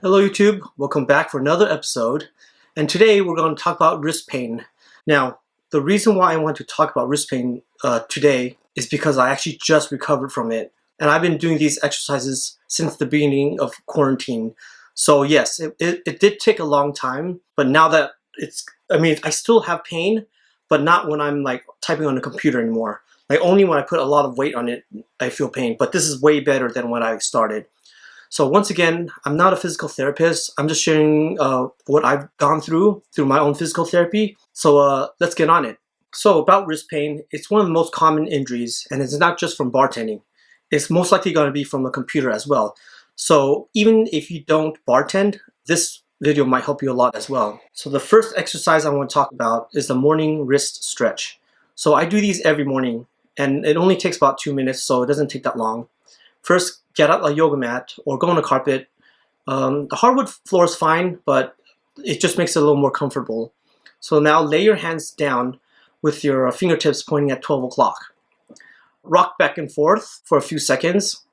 Hello YouTube, welcome back for another episode, and today we're going to talk about wrist pain. Now, the reason why I want to talk about wrist pain today is because I actually just recovered from it, and I've been doing these exercises since the beginning of quarantine. So yes, it did take a long time, but now that I still have pain, but not when I'm like typing on a computer anymore. Like only when I put a lot of weight on it, I feel pain, but this is way better than when I started. So once again, I'm not a physical therapist. I'm just sharing what I've gone through my own physical therapy. So let's get on it. So about wrist pain, it's one of the most common injuries, and it's not just from bartending. It's most likely going to be from a computer as well. So even if you don't bartend, this video might help you a lot as well. So the first exercise I want to talk about is the morning wrist stretch. So I do these every morning, and it only takes about 2 minutes, so it doesn't take that long. First, get out a yoga mat or go on a carpet. The hardwood floor is fine, but it just makes it a little more comfortable. So now lay your hands down with your fingertips pointing at 12 o'clock. Rock back and forth for a few seconds.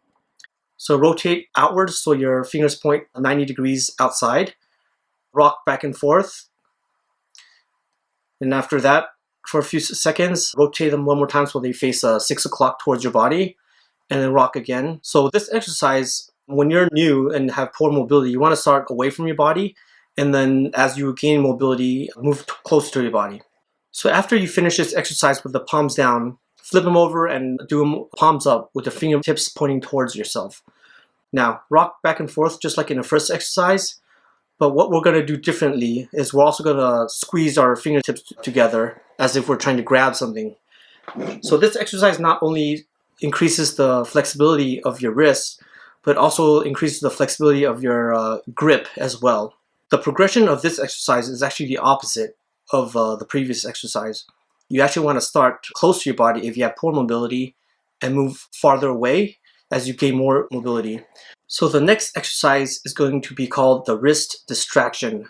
So rotate outwards so your fingers point 90 degrees outside. Rock back and forth. And after that, for a few seconds, rotate them one more time so they face 6 o'clock towards your body. And then rock again. So this exercise, when you're new and have poor mobility, you want to start away from your body, and then as you gain mobility, move closer to your body. So after you finish this exercise with the palms down, flip them over and do them palms up with the fingertips pointing towards yourself. Now, rock back and forth just like in the first exercise, but what we're going to do differently is we're also going to squeeze our fingertips together as if we're trying to grab something. So this exercise not only increases the flexibility of your wrists, but also increases the flexibility of your grip as well. The progression of this exercise is actually the opposite of the previous exercise. You actually want to start close to your body if you have poor mobility and move farther away as you gain more mobility. So the next exercise is going to be called the wrist distraction.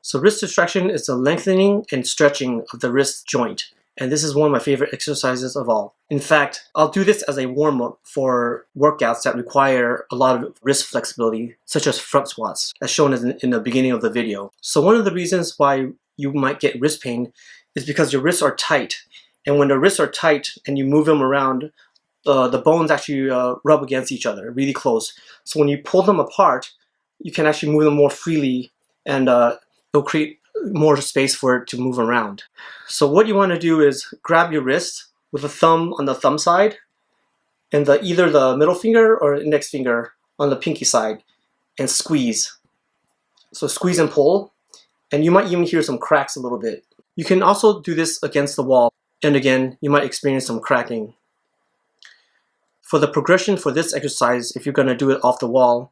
So wrist distraction is the lengthening and stretching of the wrist joint. And this is one of my favorite exercises of all. In fact, I'll do this as a warm-up for workouts that require a lot of wrist flexibility, such as front squats, as shown in the beginning of the video. So one of the reasons why you might get wrist pain is because your wrists are tight. And when the wrists are tight and you move them around, the bones actually rub against each other really close. So when you pull them apart, you can actually move them more freely, and it'll create more space for it to move around. So what you want to do is grab your wrist with a thumb on the thumb side and either the middle finger or index finger on the pinky side and squeeze. So squeeze and pull, and you might even hear some cracks a little bit. You can also do this against the wall, and again, you might experience some cracking. For the progression for this exercise, if you're going to do it off the wall,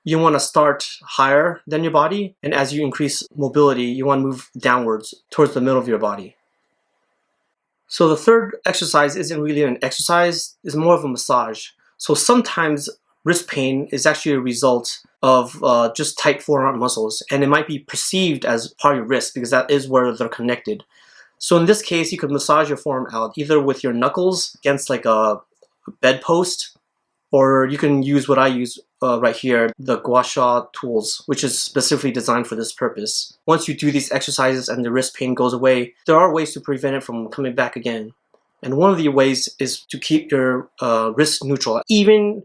you want to start higher than your body, and as you increase mobility, you want to move downwards towards the middle of your body. So the third exercise isn't really an exercise, it's more of a massage. So sometimes wrist pain is actually a result of just tight forearm muscles, and it might be perceived as part of your wrist because that is where they're connected. So in this case, you could massage your forearm out either with your knuckles against like a bedpost, or you can use what I use right here, the gua sha tools, which is specifically designed for this purpose. Once you do these exercises and the wrist pain goes away, there are ways to prevent it from coming back again. And one of the ways is to keep your wrist neutral. Even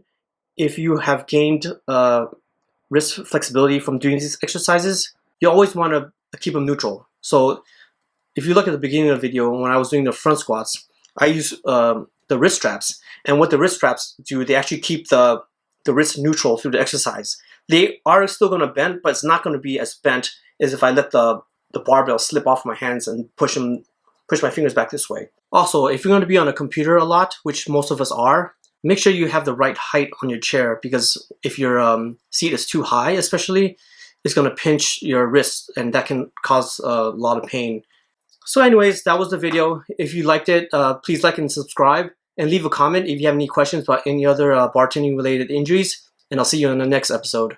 if you have gained wrist flexibility from doing these exercises, you always want to keep them neutral. So if you look at the beginning of the video, when I was doing the front squats, I use the wrist straps. And what the wrist straps do, they actually keep the wrist neutral through the exercise. They are still going to bend, but it's not going to be as bent as if I let the barbell slip off my hands and push my fingers back this way. Also, if you're going to be on a computer a lot, which most of us are, make sure you have the right height on your chair, because if your seat is too high especially, it's going to pinch your wrist, and that can cause a lot of pain. So anyways, that was the video. If you liked it, please like and subscribe. And leave a comment if you have any questions about any other bartending related injuries, and I'll see you in the next episode.